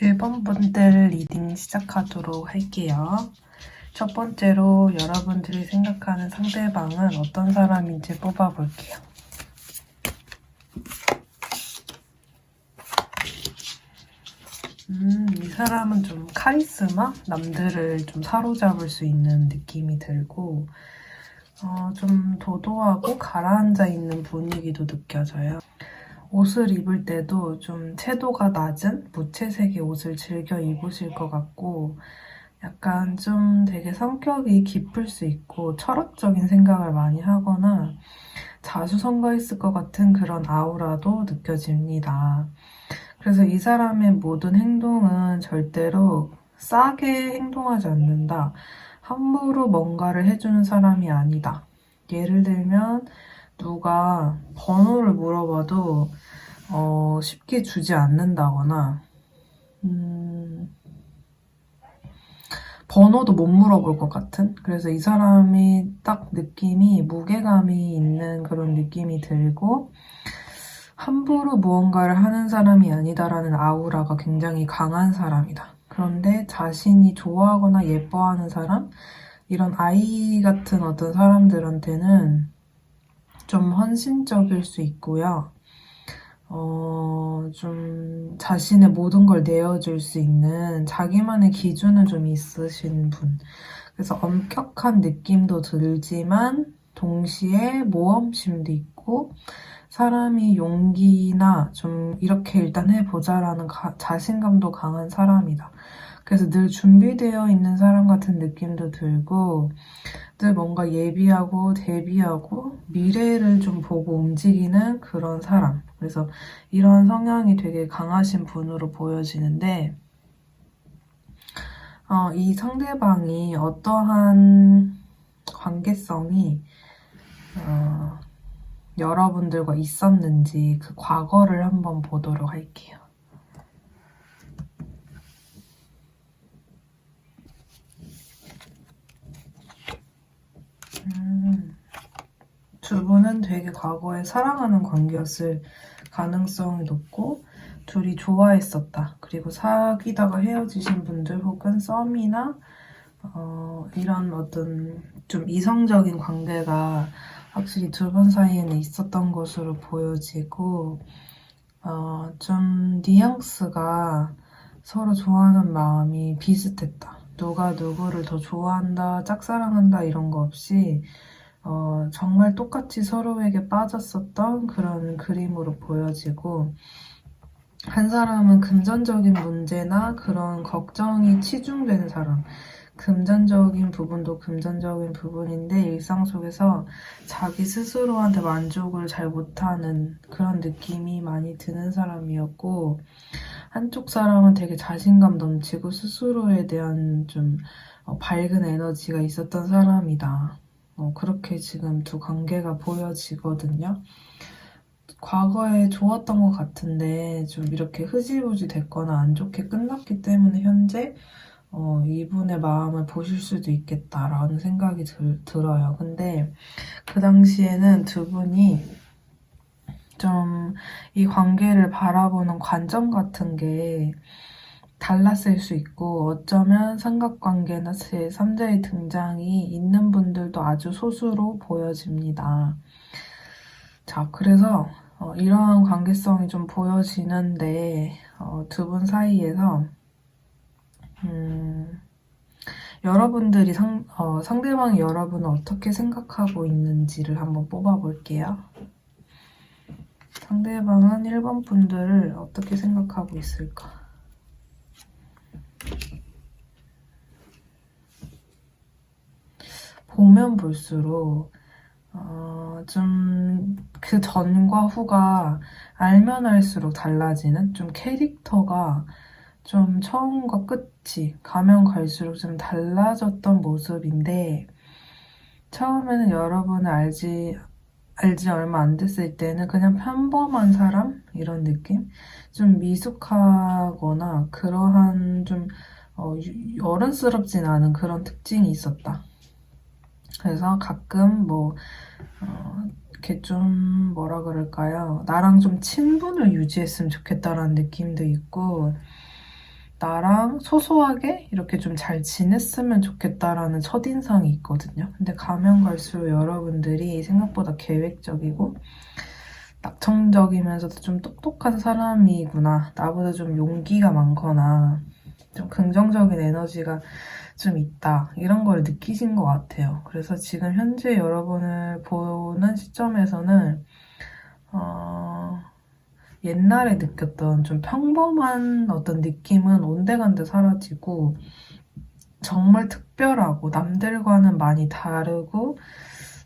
1번 분들 리딩 시작하도록 할게요. 첫 번째로 여러분들이 생각하는 상대방은 어떤 사람인지 뽑아볼게요. 이 사람은 좀 카리스마? 남들을 좀 사로잡을 수 있는 느낌이 들고 좀 도도하고 가라앉아 있는 분위기도 느껴져요. 옷을 입을 때도 좀 채도가 낮은 무채색의 옷을 즐겨 입으실 것 같고 약간 좀 되게 성격이 깊을 수 있고 철학적인 생각을 많이 하거나 자수성가했을 것 같은 그런 아우라도 느껴집니다. 그래서 이 사람의 모든 행동은 절대로 싸게 행동하지 않는다. 함부로 뭔가를 해주는 사람이 아니다. 예를 들면 누가 번호를 물어봐도 쉽게 주지 않는다거나 번호도 못 물어볼 것 같은? 그래서 이 사람이 딱 느낌이 무게감이 있는 그런 느낌이 들고 함부로 무언가를 하는 사람이 아니다라는 아우라가 굉장히 강한 사람이다. 그런데 자신이 좋아하거나 예뻐하는 사람? 이런 아이 같은 어떤 사람들한테는 좀 헌신적일 수 있고요. 좀 자신의 모든 걸 내어줄 수 있는 자기만의 기준은 좀 있으신 분. 그래서 엄격한 느낌도 들지만 동시에 모험심도 있고 사람이 용기나 좀 이렇게 일단 해보자라는 자신감도 강한 사람이다. 그래서 늘 준비되어 있는 사람 같은 느낌도 들고 늘 뭔가 예비하고 대비하고 미래를 좀 보고 움직이는 그런 사람. 그래서 이런 성향이 되게 강하신 분으로 보여지는데 이 상대방이 어떠한 관계성이 여러분들과 있었는지 그 과거를 한번 보도록 할게요. 두 분은 되게 과거에 사랑하는 관계였을 가능성이 높고 둘이 좋아했었다. 그리고 사귀다가 헤어지신 분들 혹은 썸이나 이런 어떤 좀 이성적인 관계가 확실히 두 분 사이에는 있었던 것으로 보여지고 좀 뉘앙스가 서로 좋아하는 마음이 비슷했다. 누가 누구를 더 좋아한다, 짝사랑한다 이런 거 없이 정말 똑같이 서로에게 빠졌었던 그런 그림으로 보여지고 한 사람은 금전적인 문제나 그런 걱정이 치중되는 사람 금전적인 부분도 금전적인 부분인데 일상 속에서 자기 스스로한테 만족을 잘 못하는 그런 느낌이 많이 드는 사람이었고 한쪽 사람은 되게 자신감 넘치고 스스로에 대한 좀 밝은 에너지가 있었던 사람이다. 그렇게 지금 두 관계가 보여지거든요. 과거에 좋았던 것 같은데 좀 이렇게 흐지부지 됐거나 안 좋게 끝났기 때문에 현재 이분의 마음을 보실 수도 있겠다라는 생각이 들어요. 근데 그 당시에는 두 분이 좀 이 관계를 바라보는 관점 같은 게 달랐을 수 있고 어쩌면 삼각관계나 제3자의 등장이 있는 분들도 아주 소수로 보여집니다. 자, 그래서 이러한 관계성이 좀 보여지는데 두 분 사이에서 여러분들이 상대방이 여러분을 어떻게 생각하고 있는지를 한번 뽑아볼게요. 상대방은 1번 분들을 어떻게 생각하고 있을까? 보면 볼수록 좀 그 전과 후가 알면 알수록 달라지는 좀 캐릭터가 좀 처음과 끝이 가면 갈수록 좀 달라졌던 모습인데 처음에는 여러분을 알지 얼마 안 됐을 때는 그냥 평범한 사람? 이런 느낌? 좀 미숙하거나 그러한 좀 어른스럽진 않은 그런 특징이 있었다. 그래서 가끔 이렇게 좀 뭐라 그럴까요? 나랑 좀 친분을 유지했으면 좋겠다라는 느낌도 있고 나랑 소소하게 이렇게 좀 잘 지냈으면 좋겠다라는 첫인상이 있거든요. 근데 가면 갈수록 여러분들이 생각보다 계획적이고 낙천적이면서도 좀 똑똑한 사람이구나. 나보다 좀 용기가 많거나 좀 긍정적인 에너지가 좀 있다. 이런 걸 느끼신 것 같아요. 그래서 지금 현재 여러분을 보는 시점에서는 옛날에 느꼈던 좀 평범한 어떤 느낌은 온데간데 사라지고 정말 특별하고 남들과는 많이 다르고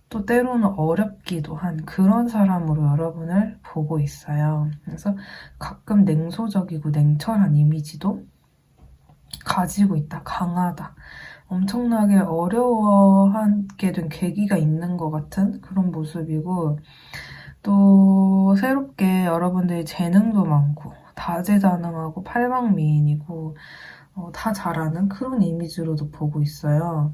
또 때로는 어렵기도 한 그런 사람으로 여러분을 보고 있어요. 그래서 가끔 냉소적이고 냉철한 이미지도 가지고 있다. 강하다. 엄청나게 어려워하게 된 계기가 있는 것 같은 그런 모습이고 또 새롭게 여러분들이 재능도 많고 다재다능하고 팔방미인이고 다 잘하는 그런 이미지로도 보고 있어요.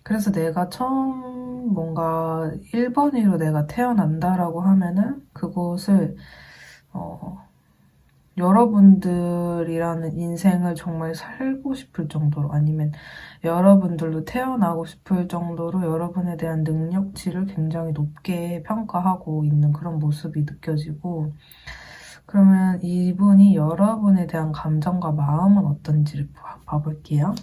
그래서 내가 처음 뭔가 1번위로 내가 태어난다라고 하면은 그곳을 여러분들이라는 인생을 정말 살고 싶을 정도로 아니면 여러분들도 태어나고 싶을 정도로 여러분에 대한 능력치를 굉장히 높게 평가하고 있는 그런 모습이 느껴지고 그러면 이분이 여러분에 대한 감정과 마음은 어떤지를 봐볼게요.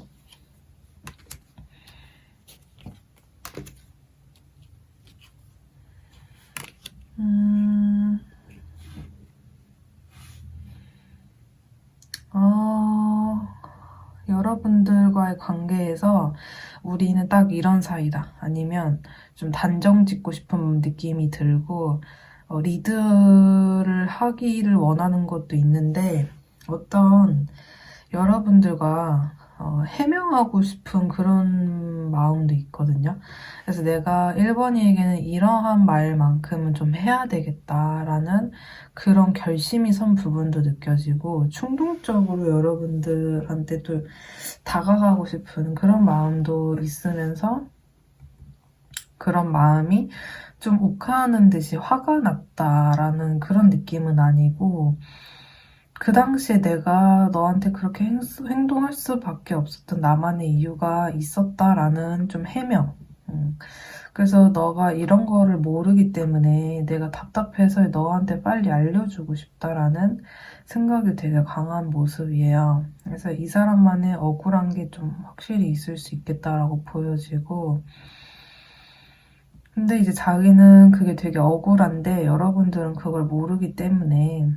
여러분들과의 관계에서 우리는 딱 이런 사이다. 아니면 좀 단정 짓고 싶은 느낌이 들고 리드를 하기를 원하는 것도 있는데 어떤 여러분들과 해명하고 싶은 그런 마음도 있거든요. 그래서 내가 1번이에게는 이러한 말만큼은 좀 해야 되겠다라는 그런 결심이 선 부분도 느껴지고 충동적으로 여러분들한테 또 다가가고 싶은 그런 마음도 있으면서 그런 마음이 좀 욱하는 듯이 화가 났다라는 그런 느낌은 아니고 그 당시에 내가 너한테 그렇게 행동할 수밖에 없었던 나만의 이유가 있었다라는 좀 해명. 그래서 너가 이런 거를 모르기 때문에 내가 답답해서 너한테 빨리 알려주고 싶다라는 생각이 되게 강한 모습이에요. 그래서 이 사람만의 억울한 게 좀 확실히 있을 수 있겠다라고 보여지고 근데 이제 자기는 그게 되게 억울한데 여러분들은 그걸 모르기 때문에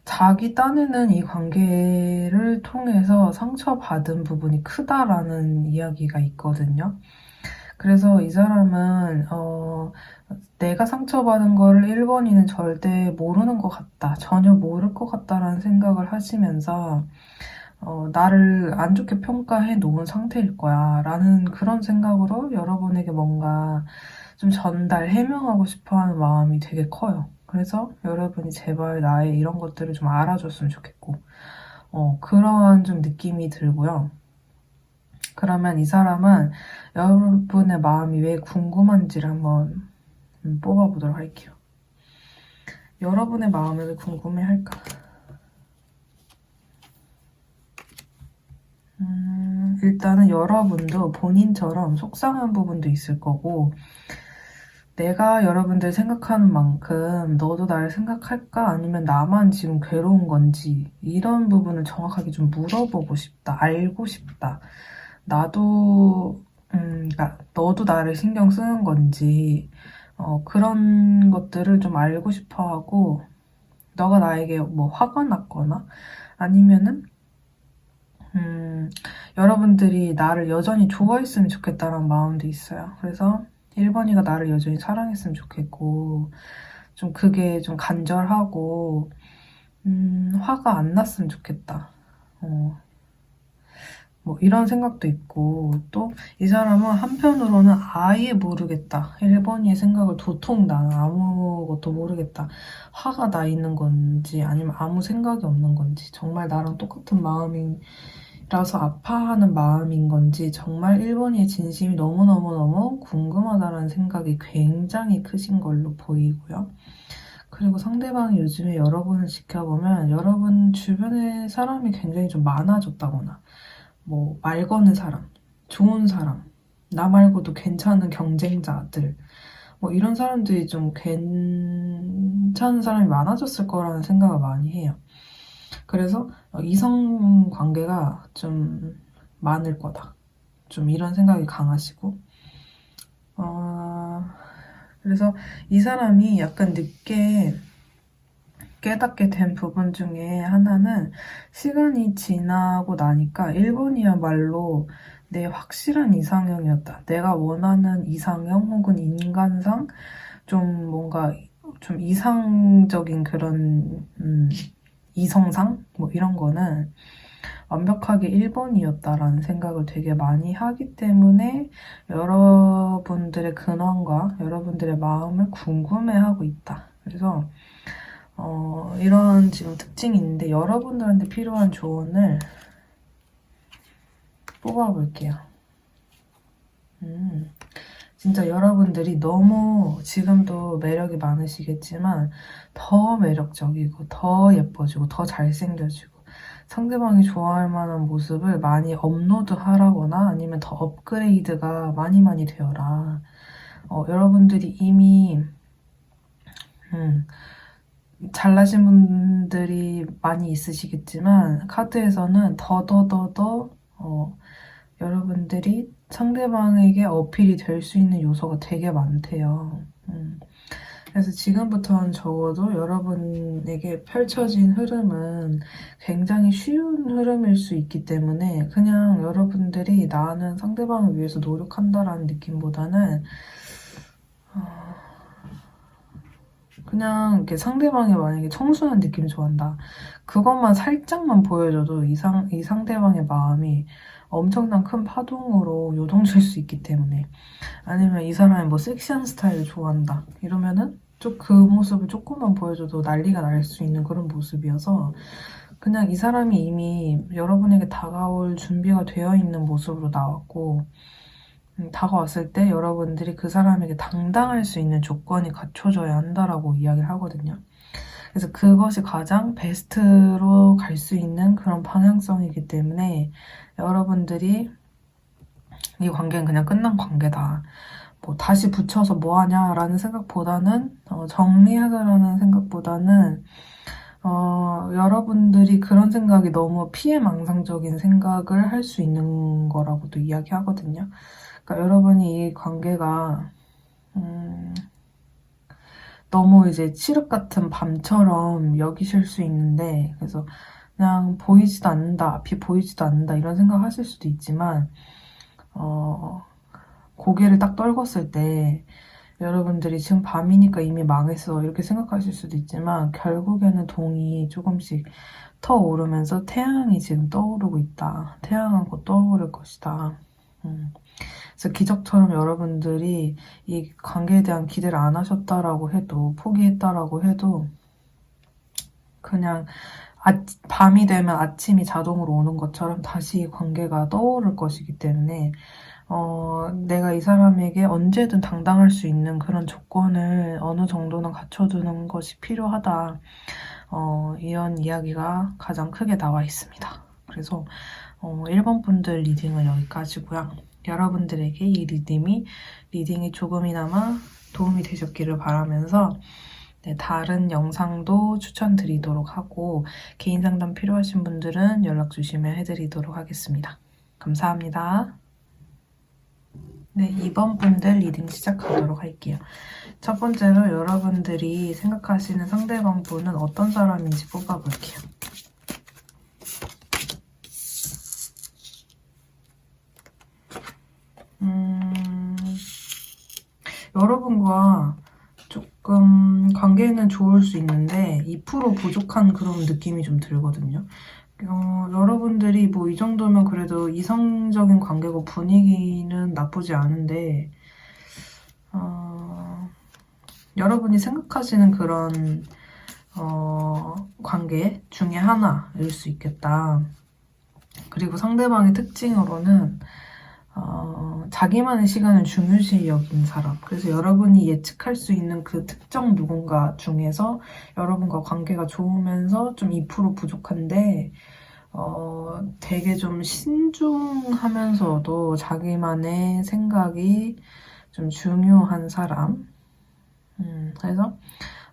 자기 딴에는 이 관계를 통해서 상처받은 부분이 크다라는 이야기가 있거든요. 그래서 이 사람은 내가 상처받은 거를 1번이는 절대 모르는 것 같다. 전혀 모를 것 같다라는 생각을 하시면서 나를 안 좋게 평가해 놓은 상태일 거야 라는 그런 생각으로 여러분에게 뭔가 좀 해명하고 싶어하는 마음이 되게 커요. 그래서 여러분이 제발 나의 이런 것들을 좀 알아줬으면 좋겠고 그러한 좀 느낌이 들고요. 그러면 이 사람은 여러분의 마음이 왜 궁금한지를 한번 뽑아보도록 할게요. 여러분의 마음을 왜 궁금해할까? 일단은 여러분도 본인처럼 속상한 부분도 있을 거고 내가 여러분들 생각하는 만큼 너도 나를 생각할까? 아니면 나만 지금 괴로운 건지 이런 부분을 정확하게 좀 물어보고 싶다. 알고 싶다. 나도 그러니까 너도 나를 신경 쓰는 건지 그런 것들을 좀 알고 싶어 하고 너가 나에게 뭐 화가 났거나 아니면은 여러분들이 나를 여전히 좋아했으면 좋겠다는 마음도 있어요. 그래서 1번이가 나를 여전히 사랑했으면 좋겠고 좀 그게 좀 간절하고 화가 안 났으면 좋겠다. 뭐 이런 생각도 있고 또 이 사람은 한편으로는 아예 모르겠다. 1번이의 생각을 도통 난 아무것도 모르겠다. 화가 나 있는 건지 아니면 아무 생각이 없는 건지 정말 나랑 똑같은 마음이라서 아파하는 마음인 건지 정말 1번이의 진심이 너무너무너무 궁금하다는 생각이 굉장히 크신 걸로 보이고요. 그리고 상대방이 요즘에 여러분을 지켜보면 여러분 주변에 사람이 굉장히 좀 많아졌다거나 뭐 말 거는 사람, 좋은 사람, 나 말고도 괜찮은 경쟁자들 뭐 이런 사람들이 좀 괜찮은 사람이 많아졌을 거라는 생각을 많이 해요. 그래서 이성 관계가 좀 많을 거다. 좀 이런 생각이 강하시고 그래서 이 사람이 약간 늦게 깨닫게 된 부분 중에 하나는 시간이 지나고 나니까 1번이야말로 내 확실한 이상형이었다. 내가 원하는 이상형 혹은 인간상 좀 뭔가 좀 이상적인 그런 이성상 뭐 이런 거는 완벽하게 1번이었다라는 생각을 되게 많이 하기 때문에 여러분들의 근황과 여러분들의 마음을 궁금해하고 있다. 그래서 이런 지금 특징이 있는데 여러분들한테 필요한 조언을 뽑아볼게요. 진짜 여러분들이 너무 지금도 매력이 많으시겠지만 더 매력적이고 더 예뻐지고 더 잘생겨지고 상대방이 좋아할 만한 모습을 많이 업로드하라거나 아니면 더 업그레이드가 많이 되어라. 여러분들이 이미 잘나신 분들이 많이 있으시겠지만 카드에서는 더더더더 여러분들이 상대방에게 어필이 될 수 있는 요소가 되게 많대요. 그래서 지금부터는 적어도 여러분에게 펼쳐진 흐름은 굉장히 쉬운 흐름일 수 있기 때문에 그냥 여러분들이 나는 상대방을 위해서 노력한다라는 느낌보다는 그냥 이렇게 상대방이 만약에 청순한 느낌 좋아한다. 그것만 살짝만 보여줘도 이 상대방의 마음이 엄청난 큰 파동으로 요동칠 수 있기 때문에 아니면 이 사람이 뭐 섹시한 스타일을 좋아한다. 이러면은 그 모습을 조금만 보여줘도 난리가 날 수 있는 그런 모습이어서 그냥 이 사람이 이미 여러분에게 다가올 준비가 되어 있는 모습으로 나왔고 다가왔을 때 여러분들이 그 사람에게 당당할 수 있는 조건이 갖춰져야 한다라고 이야기를 하거든요. 그래서 그것이 가장 베스트로 갈 수 있는 그런 방향성이기 때문에 여러분들이 이 관계는 그냥 끝난 관계다. 뭐 다시 붙여서 뭐하냐라는 생각보다는 정리하자라는 생각보다는 여러분들이 그런 생각이 너무 피해망상적인 생각을 할 수 있는 거라고도 이야기하거든요. 그러니까 여러분이 이 관계가 너무 이제 칠흑 같은 밤처럼 여기실 수 있는데 그래서 그냥 보이지도 않는다, 앞이 보이지도 않는다 이런 생각 하실 수도 있지만 고개를 딱 떨궜을 때 여러분들이 지금 밤이니까 이미 망했어 이렇게 생각하실 수도 있지만 결국에는 동이 조금씩 터오르면서 태양이 지금 떠오르고 있다. 태양은 곧 떠오를 것이다. 그래서 기적처럼 여러분들이 이 관계에 대한 기대를 안 하셨다라고 해도 포기했다라고 해도 그냥 밤이 되면 아침이 자동으로 오는 것처럼 다시 이 관계가 떠오를 것이기 때문에 내가 이 사람에게 언제든 당당할 수 있는 그런 조건을 어느 정도는 갖춰두는 것이 필요하다. 이런 이야기가 가장 크게 나와 있습니다. 그래서 1번 분들 리딩은 여기까지고요. 여러분들에게 이 리딩이 조금이나마 도움이 되셨기를 바라면서 다른 영상도 추천드리도록 하고 개인 상담 필요하신 분들은 연락 주시면 해드리도록 하겠습니다. 감사합니다. 네, 2번 분들 리딩 시작하도록 할게요. 첫 번째로 여러분들이 생각하시는 상대방 분은 어떤 사람인지 뽑아볼게요. 여러분과 조금 관계는 좋을 수 있는데 2% 부족한 그런 느낌이 좀 들거든요. 여러분들이 뭐 이 정도면 그래도 이성적인 관계고 분위기는 나쁘지 않은데 여러분이 생각하시는 그런 관계 중에 하나일 수 있겠다. 그리고 상대방의 특징으로는 자기만의 시간을 중요시 여긴 사람. 그래서 여러분이 예측할 수 있는 그 특정 누군가 중에서 여러분과 관계가 좋으면서 좀 2% 부족한데 되게 좀 신중하면서도 자기만의 생각이 좀 중요한 사람. 그래서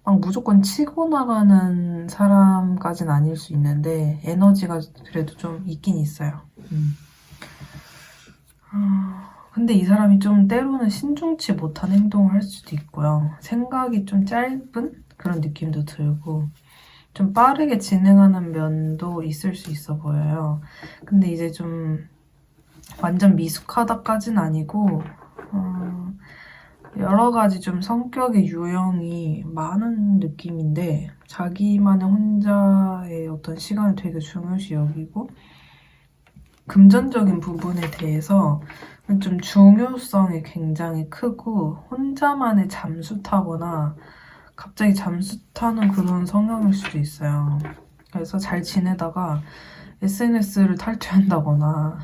막 무조건 치고 나가는 사람까지는 아닐 수 있는데 에너지가 그래도 좀 있긴 있어요. 근데 이 사람이 좀 때로는 신중치 못한 행동을 할 수도 있고요. 생각이 좀 짧은 그런 느낌도 들고 좀 빠르게 진행하는 면도 있을 수 있어 보여요. 근데 이제 좀 완전 미숙하다까진 아니고 여러 가지 좀 성격의 유형이 많은 느낌인데 자기만의 혼자의 어떤 시간을 되게 중요시 여기고 금전적인 부분에 대해서 좀 중요성이 굉장히 크고 혼자만의 잠수 타거나 갑자기 잠수 타는 그런 성향일 수도 있어요. 그래서 잘 지내다가 SNS를 탈퇴한다거나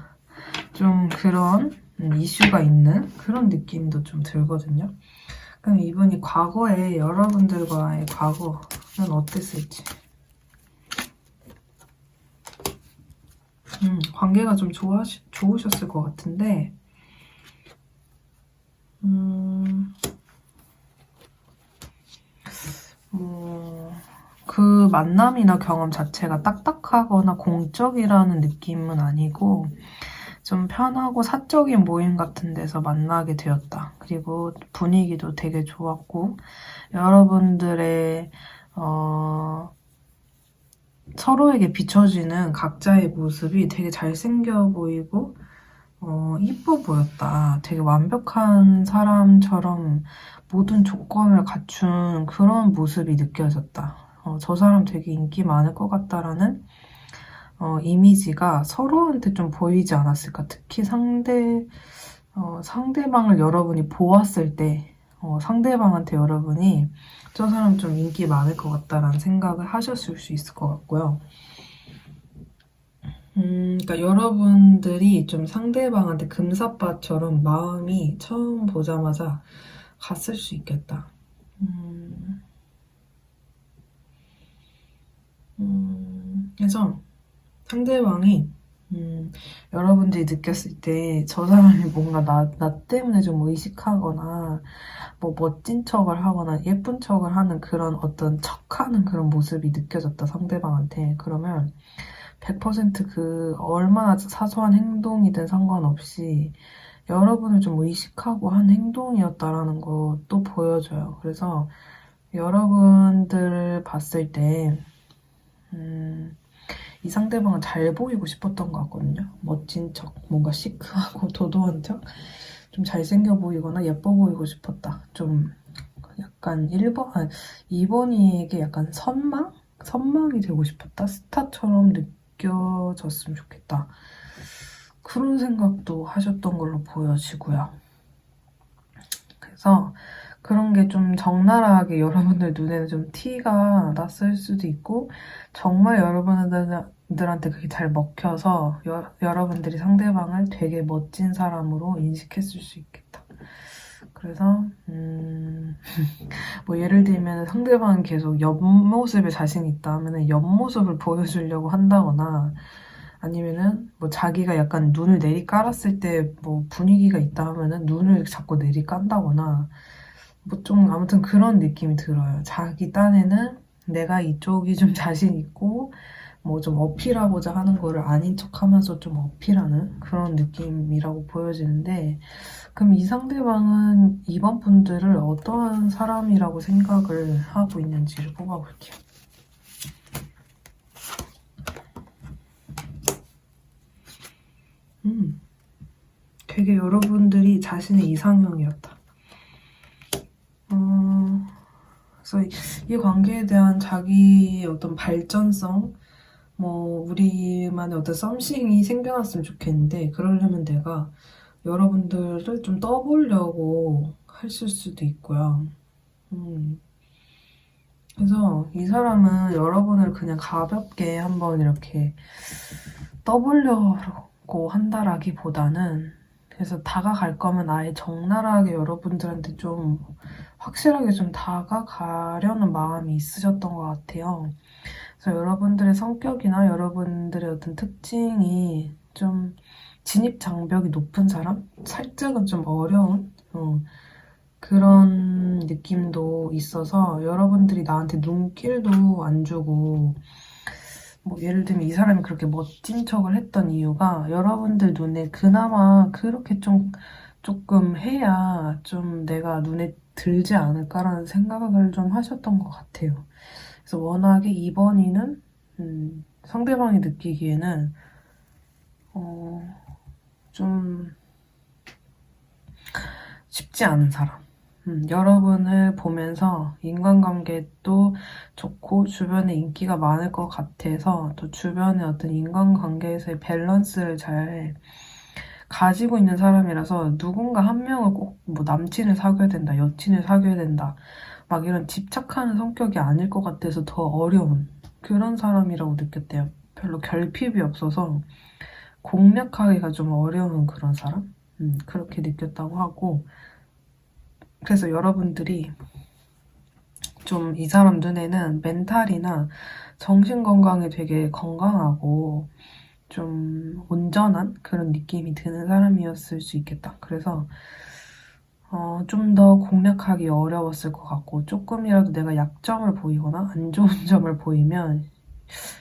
좀 그런 이슈가 있는 그런 느낌도 좀 들거든요. 그럼 이분이 과거에 여러분들과의 과거는 어땠을지. 관계가 좀 좋으셨을 것 같은데 그 만남이나 경험 자체가 딱딱하거나 공적이라는 느낌은 아니고 좀 편하고 사적인 모임 같은 데서 만나게 되었다. 그리고 분위기도 되게 좋았고 여러분들의 서로에게 비춰지는 각자의 모습이 되게 잘생겨 보이고 이뻐 보였다. 되게 완벽한 사람처럼 모든 조건을 갖춘 그런 모습이 느껴졌다. 저 사람 되게 인기 많을 것 같다라는 이미지가 서로한테 좀 보이지 않았을까. 특히 상대방을 여러분이 보았을 때 상대방한테 여러분이 저 사람 좀 인기 많을 것 같다라는 생각을 하셨을 수 있을 것 같고요. 그러니까 여러분들이 좀 상대방한테 금사빠처럼 마음이 처음 보자마자 갔을 수 있겠다. 그래서 상대방이 여러분들이 느꼈을 때 저 사람이 뭔가 나 때문에 좀 의식하거나 뭐 멋진 척을 하거나 예쁜 척을 하는 그런 어떤 척하는 그런 모습이 느껴졌다 상대방한테. 그러면 100% 얼마나 사소한 행동이든 상관없이 여러분을 좀 의식하고 한 행동이었다라는 것도 보여줘요. 그래서 여러분들을 봤을 때 이 상대방은 잘 보이고 싶었던 것 같거든요. 멋진 척, 뭔가 시크하고 도도한 척, 좀 잘생겨 보이거나 예뻐 보이고 싶었다. 좀 약간 2번이에게 약간 선망이 되고 싶었다. 스타처럼 느껴졌으면 좋겠다. 그런 생각도 하셨던 걸로 보여지고요. 그래서 그런 게 좀 적나라하게 여러분들 눈에는 좀 티가 났을 수도 있고 정말 여러분들한테 그게 잘 먹혀서 여러분들이 상대방을 되게 멋진 사람으로 인식했을 수 있겠다. 그래서 뭐 예를 들면 상대방은 계속 옆모습에 자신이 있다 하면 옆모습을 보여주려고 한다거나 아니면은 뭐 자기가 약간 눈을 내리깔았을 때 뭐 분위기가 있다 하면은 눈을 자꾸 내리깐다거나 뭐 좀 아무튼 그런 느낌이 들어요. 자기 딴에는 내가 이쪽이 좀 자신 있고 뭐 좀 어필하고자 하는 거를 아닌 척하면서 좀 어필하는 그런 느낌이라고 보여지는데 그럼 이 상대방은 이번 분들을 어떠한 사람이라고 생각을 하고 있는지를 뽑아볼게요. 되게 여러분들이 자신의 이상형이었다. 그래서 이 관계에 대한 자기의 어떤 발전성, 뭐 우리만의 어떤 썸씽이 생겨났으면 좋겠는데 그러려면 내가 여러분들을 좀 떠보려고 했을 수도 있고요. 그래서 이 사람은 여러분을 그냥 가볍게 한번 이렇게 떠보려고 한다라기보다는 그래서 다가갈 거면 아예 적나라하게 여러분들한테 좀 확실하게 좀 다가가려는 마음이 있으셨던 것 같아요. 그래서 여러분들의 성격이나 여러분들의 어떤 특징이 좀 진입 장벽이 높은 사람? 살짝은 좀 어려운 그런 느낌도 있어서 여러분들이 나한테 눈길도 안 주고 뭐 예를 들면 이 사람이 그렇게 멋진 척을 했던 이유가 여러분들 눈에 그나마 그렇게 조금 해야 좀 내가 눈에 들지 않을까라는 생각을 좀 하셨던 것 같아요. 그래서 워낙에 2번이는 상대방이 느끼기에는 좀 쉽지 않은 사람. 여러분을 보면서 인간관계도 좋고 주변에 인기가 많을 것 같아서 또 주변의 어떤 인간관계에서의 밸런스를 잘 가지고 있는 사람이라서 누군가 한 명을 꼭 뭐 남친을 사귀어야 된다, 여친을 사귀어야 된다 막 이런 집착하는 성격이 아닐 것 같아서 더 어려운 그런 사람이라고 느꼈대요. 별로 결핍이 없어서 공략하기가 좀 어려운 그런 사람? 그렇게 느꼈다고 하고 그래서 여러분들이 좀 이 사람 눈에는 멘탈이나 정신건강이 되게 건강하고 좀 온전한 그런 느낌이 드는 사람이었을 수 있겠다. 그래서 좀 더 공략하기 어려웠을 것 같고 조금이라도 내가 약점을 보이거나 안 좋은 점을 보이면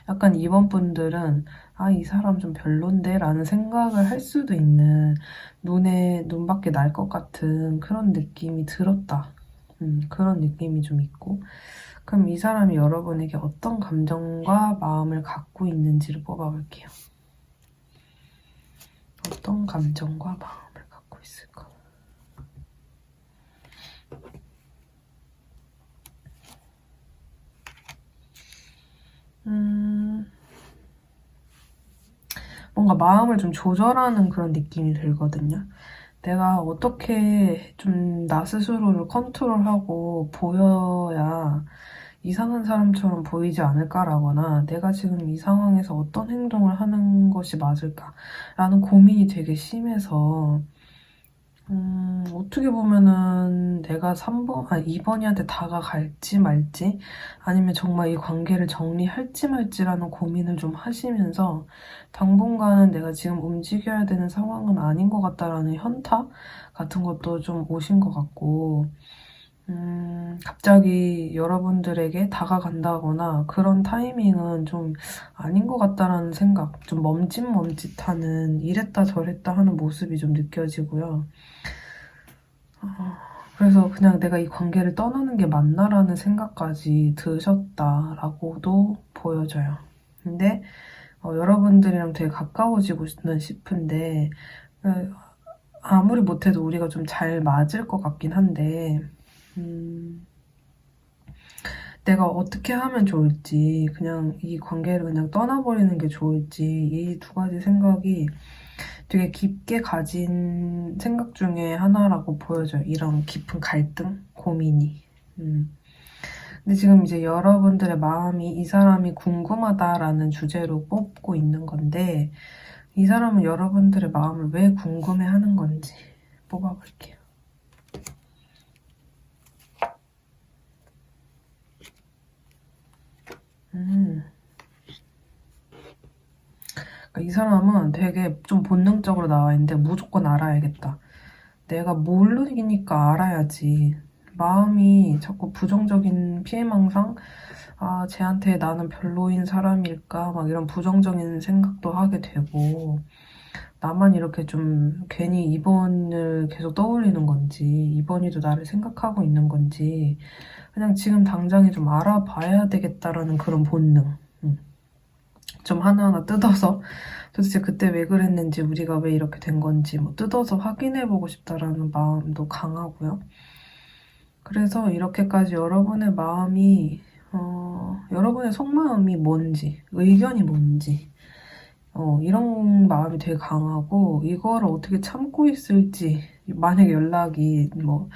약간 이번 분들은 아, 이 사람 좀 별론데? 라는 생각을 할 수도 있는 눈밖에 날 것 같은 그런 느낌이 들었다. 그런 느낌이 좀 있고 그럼 이 사람이 여러분에게 어떤 감정과 마음을 갖고 있는지를 뽑아볼게요. 어떤 감정과 마음을 갖고 있을까? 뭔가 마음을 좀 조절하는 그런 느낌이 들거든요. 내가 어떻게 좀 나 스스로를 컨트롤하고 보여야 이상한 사람처럼 보이지 않을까라거나 내가 지금 이 상황에서 어떤 행동을 하는 것이 맞을까라는 고민이 되게 심해서 어떻게 보면은 내가 2번이한테 다가갈지 말지 아니면 정말 이 관계를 정리할지 말지라는 고민을 좀 하시면서 당분간은 내가 지금 움직여야 되는 상황은 아닌 것 같다라는 현타 같은 것도 좀 오신 것 같고 갑자기 여러분들에게 다가간다거나 그런 타이밍은 좀 아닌 것 같다라는 생각, 좀 멈칫멈칫하는 이랬다 저랬다 하는 모습이 좀 느껴지고요. 그래서 그냥 내가 이 관계를 떠나는 게 맞나라는 생각까지 드셨다라고도 보여져요. 근데 여러분들이랑 되게 가까워지고는 싶은데 아무리 못해도 우리가 좀 잘 맞을 것 같긴 한데 내가 어떻게 하면 좋을지 그냥 이 관계를 그냥 떠나버리는 게 좋을지 이 두 가지 생각이 되게 깊게 가진 생각 중에 하나라고 보여져요. 이런 깊은 갈등, 고민이. 근데 지금 이제 여러분들의 마음이 이 사람이 궁금하다라는 주제로 뽑고 있는 건데 이 사람은 여러분들의 마음을 왜 궁금해하는 건지 뽑아볼게요. 이 사람은 되게 좀 본능적으로 나와 있는데 무조건 알아야겠다. 내가 모르니까 알아야지. 마음이 자꾸 부정적인 피해망상? 아, 쟤한테 나는 별로인 사람일까? 막 이런 부정적인 생각도 하게 되고 나만 이렇게 좀 괜히 2번을 계속 떠올리는 건지 2번이도 나를 생각하고 있는 건지 그냥 지금 당장에 좀 알아봐야 되겠다라는 그런 본능. 좀 하나하나 뜯어서 도대체 그때 왜 그랬는지 우리가 왜 이렇게 된 건지 뭐 뜯어서 확인해보고 싶다라는 마음도 강하고요. 그래서 이렇게까지 여러분의 마음이 여러분의 속마음이 뭔지 의견이 뭔지 이런 마음이 되게 강하고 이거를 어떻게 참고 있을지 만약에 연락이 뭐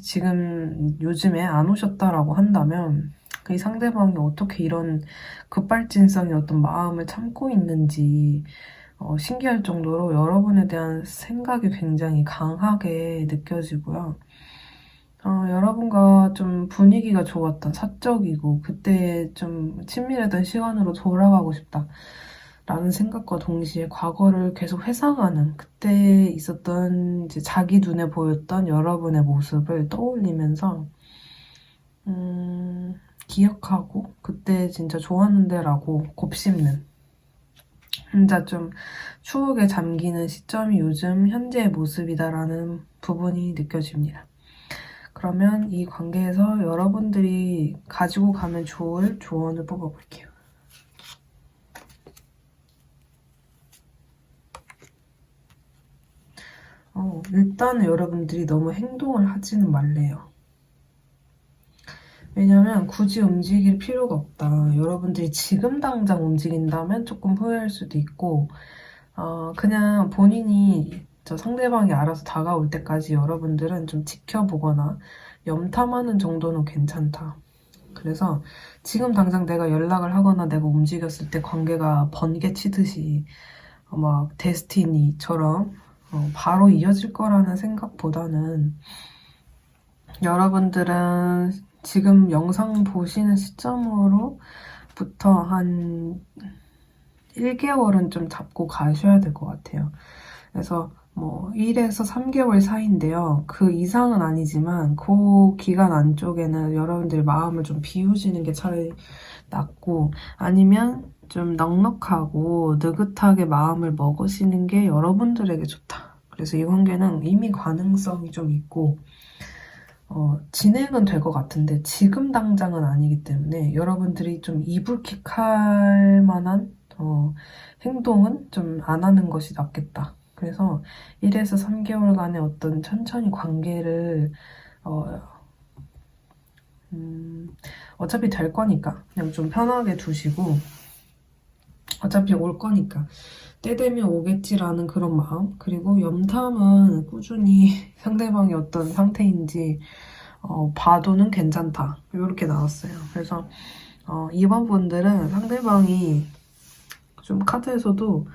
지금 요즘에 안 오셨다라고 한다면 이 상대방이 어떻게 이런 급발진성의 어떤 마음을 참고 있는지 신기할 정도로 여러분에 대한 생각이 굉장히 강하게 느껴지고요. 여러분과 좀 분위기가 좋았던 사적이고 그때 좀 친밀했던 시간으로 돌아가고 싶다 라는 생각과 동시에 과거를 계속 회상하는 그때 있었던 이제 자기 눈에 보였던 여러분의 모습을 떠올리면서 기억하고 그때 진짜 좋았는데 라고 곱씹는 혼자 좀 추억에 잠기는 시점이 요즘 현재의 모습이다라는 부분이 느껴집니다. 그러면 이 관계에서 여러분들이 가지고 가면 좋을 조언을 뽑아볼게요. 일단은 여러분들이 너무 행동을 하지는 말래요. 왜냐면 굳이 움직일 필요가 없다. 여러분들이 지금 당장 움직인다면 조금 후회할 수도 있고 그냥 본인이 저 상대방이 알아서 다가올 때까지 여러분들은 좀 지켜보거나 염탐하는 정도는 괜찮다. 그래서 지금 당장 내가 연락을 하거나 내가 움직였을 때 관계가 번개 치듯이 막 데스티니처럼 바로 이어질 거라는 생각보다는 여러분들은 지금 영상 보시는 시점으로부터 한 1개월은 좀 잡고 가셔야 될 것 같아요. 그래서 뭐 1에서 3개월 사이인데요. 그 이상은 아니지만 그 기간 안쪽에는 여러분들 마음을 좀 비우시는 게 차라리 낫고 아니면 좀 넉넉하고 느긋하게 마음을 먹으시는 게 여러분들에게 좋다. 그래서 이 관계는 이미 가능성이 좀 있고 진행은 될 것 같은데 지금 당장은 아니기 때문에 여러분들이 좀 이불킥할 만한 행동은 좀 안 하는 것이 낫겠다. 그래서 1에서 3개월간의 어떤 천천히 관계를 어차피 될 거니까 그냥 좀 편하게 두시고 어차피 올 거니까 때 되면 오겠지라는 그런 마음 그리고 염탐은 꾸준히 상대방이 어떤 상태인지 봐도는 괜찮다 이렇게 나왔어요. 그래서 이번 분들은 상대방이 좀 카드에서도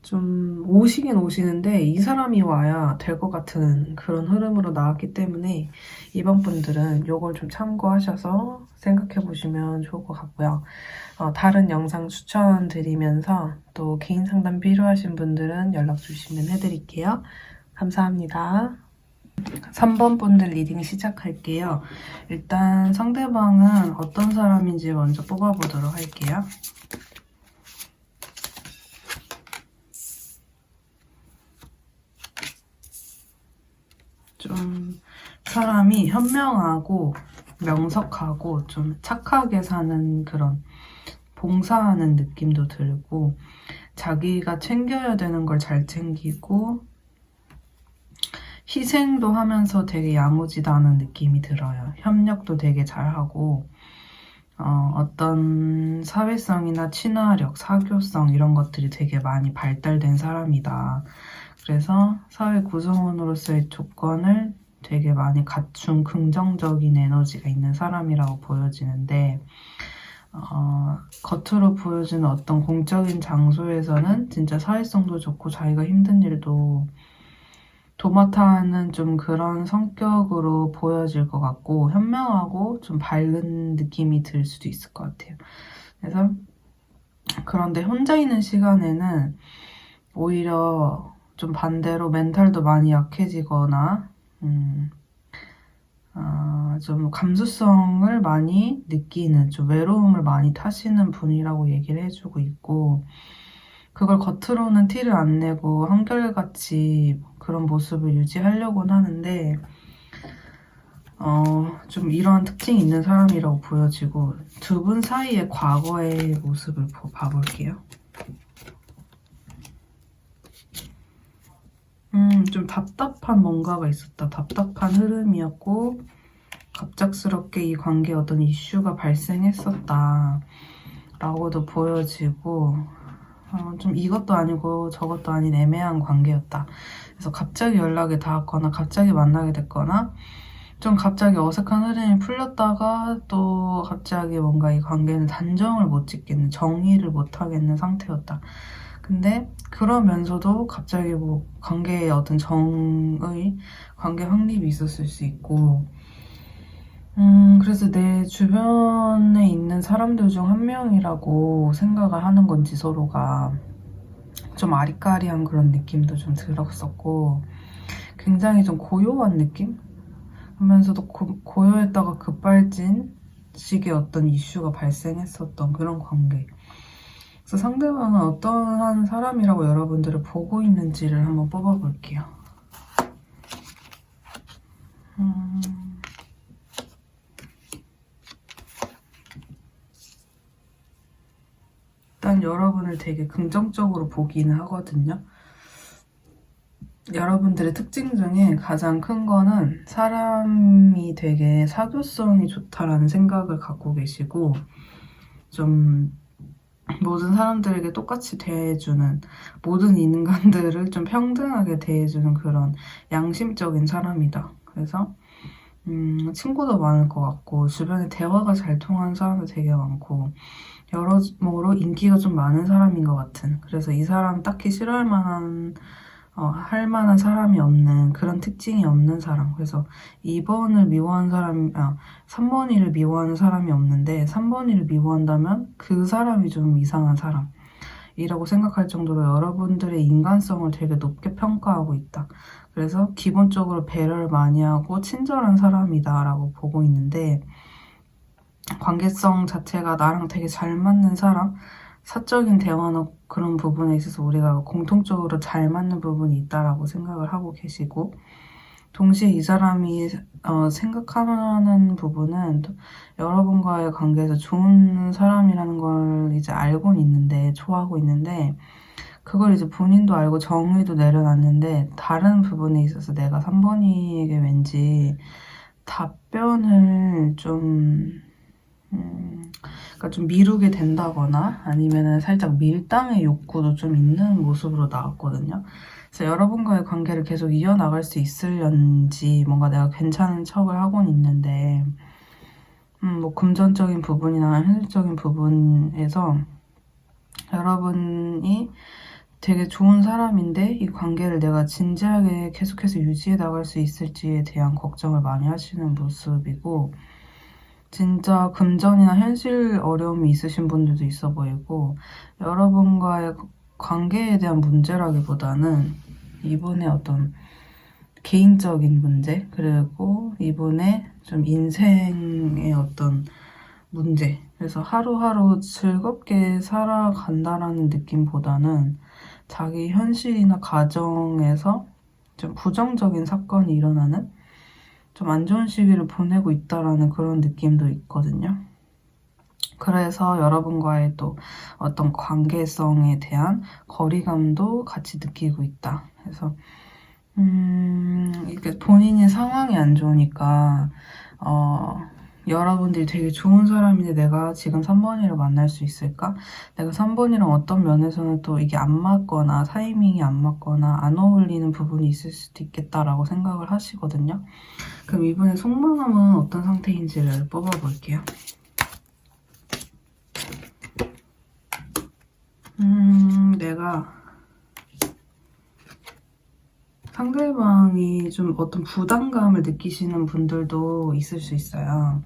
좀 오시긴 오시는데 이 사람이 와야 될 것 같은 그런 흐름으로 나왔기 때문에 이번 분들은 이걸 좀 참고하셔서 생각해 보시면 좋을 것 같고요. 다른 영상 추천드리면서 또 개인 상담 필요하신 분들은 연락 주시면 해드릴게요. 감사합니다. 3번 분들 리딩 시작할게요. 일단 상대방은 어떤 사람인지 먼저 뽑아보도록 할게요. 좀 사람이 현명하고 명석하고 좀 착하게 사는 그런 봉사하는 느낌도 들고 자기가 챙겨야 되는 걸 잘 챙기고 희생도 하면서 되게 야무지다는 느낌이 들어요. 협력도 되게 잘하고 어떤 사회성이나 친화력, 사교성 이런 것들이 되게 많이 발달된 사람이다. 그래서 사회 구성원으로서의 조건을 되게 많이 갖춘 긍정적인 에너지가 있는 사람이라고 보여지는데 겉으로 보여지는 어떤 공적인 장소에서는 진짜 사회성도 좋고 자기가 힘든 일도 도맡아 하는 좀 그런 성격으로 보여질 것 같고 현명하고 좀 밝은 느낌이 들 수도 있을 것 같아요. 그래서 그런데 혼자 있는 시간에는 오히려 좀 반대로 멘탈도 많이 약해지거나 좀 감수성을 많이 느끼는 좀 외로움을 많이 타시는 분이라고 얘기를 해주고 있고 그걸 겉으로는 티를 안 내고 한결같이 그런 모습을 유지하려고는 하는데 좀 이러한 특징이 있는 사람이라고 보여지고 두 분 사이의 과거의 모습을 봐볼게요. 좀 답답한 뭔가가 있었다. 답답한 흐름이었고 갑작스럽게 이 관계에 어떤 이슈가 발생했었다 라고도 보여지고 좀 이것도 아니고 저것도 아닌 애매한 관계였다. 그래서 갑자기 연락이 닿았거나 갑자기 만나게 됐거나 좀 갑자기 어색한 흐름이 풀렸다가 또 갑자기 뭔가 이 관계는 단정을 못 짓겠는 정의를 못 하겠는 상태였다. 근데 그러면서도 갑자기 뭐 관계에 어떤 관계 확립이 있었을 수 있고, 그래서 내 주변에 있는 사람들 중 한 명이라고 생각을 하는 건지 서로가 좀 아리까리한 그런 느낌도 좀 들었었고, 굉장히 좀 고요한 느낌? 하면서도 고요했다가 급발진식의 어떤 이슈가 발생했었던 그런 관계. 그래서 상대방은 어떠한 사람이라고 여러분들을 보고 있는지를 한번 뽑아볼게요. 일단 여러분을 되게 긍정적으로 보기는 하거든요. 여러분들의 특징 중에 가장 큰 거는 사람이 되게 사교성이 좋다라는 생각을 갖고 계시고, 좀 모든 사람들에게 똑같이 대해주는, 모든 인간들을 좀 평등하게 대해주는 그런 양심적인 사람이다. 그래서 친구도 많을 것 같고, 주변에 대화가 잘 통하는 사람도 되게 많고, 여러모로 인기가 좀 많은 사람인 것 같은, 그래서 이 사람 딱히 싫어할 만한 할 만한 사람이 없는, 그런 특징이 없는 사람. 그래서 2번을 미워하는 3번이를 미워하는 사람이 없는데 3번이를 미워한다면 그 사람이 좀 이상한 사람이라고 생각할 정도로 여러분들의 인간성을 되게 높게 평가하고 있다. 그래서 기본적으로 배려를 많이 하고 친절한 사람이다 라고 보고 있는데, 관계성 자체가 나랑 되게 잘 맞는 사람, 사적인 대화나 그런 부분에 있어서 우리가 공통적으로 잘 맞는 부분이 있다라고 생각을 하고 계시고, 동시에 이 사람이 생각하는 부분은 여러분과의 관계에서 좋은 사람이라는 걸 이제 알고는 있는데, 좋아하고 있는데, 그걸 이제 본인도 알고 정의도 내려놨는데, 다른 부분에 있어서 내가 3번이에게 왠지 답변을 그러니까 좀 미루게 된다거나 아니면은 살짝 밀당의 욕구도 좀 있는 모습으로 나왔거든요. 그래서 여러분과의 관계를 계속 이어나갈 수 있을런지 뭔가 내가 괜찮은 척을 하고는 있는데, 뭐 금전적인 부분이나 현실적인 부분에서 여러분이 되게 좋은 사람인데 이 관계를 내가 진지하게 계속해서 유지해 나갈 수 있을지에 대한 걱정을 많이 하시는 모습이고, 진짜 금전이나 현실 어려움이 있으신 분들도 있어 보이고, 여러분과의 관계에 대한 문제라기보다는 이분의 어떤 개인적인 문제, 그리고 이분의 좀 인생의 어떤 문제, 그래서 하루하루 즐겁게 살아간다라는 느낌보다는 자기 현실이나 가정에서 좀 부정적인 사건이 일어나는, 좀 안 좋은 시기를 보내고 있다라는 그런 느낌도 있거든요. 그래서 여러분과의 또 어떤 관계성에 대한 거리감도 같이 느끼고 있다. 그래서 이게 본인이 상황이 안 좋으니까 여러분들이 되게 좋은 사람인데 내가 지금 3번이를 만날 수 있을까? 내가 3번이랑 어떤 면에서는 또 이게 안 맞거나 타이밍이 안 맞거나 안 어울리는 부분이 있을 수도 있겠다라고 생각을 하시거든요. 그럼 이분의 속마음은 어떤 상태인지를 뽑아볼게요. 내가 상대방이 좀 어떤 부담감을 느끼시는 분들도 있을 수 있어요.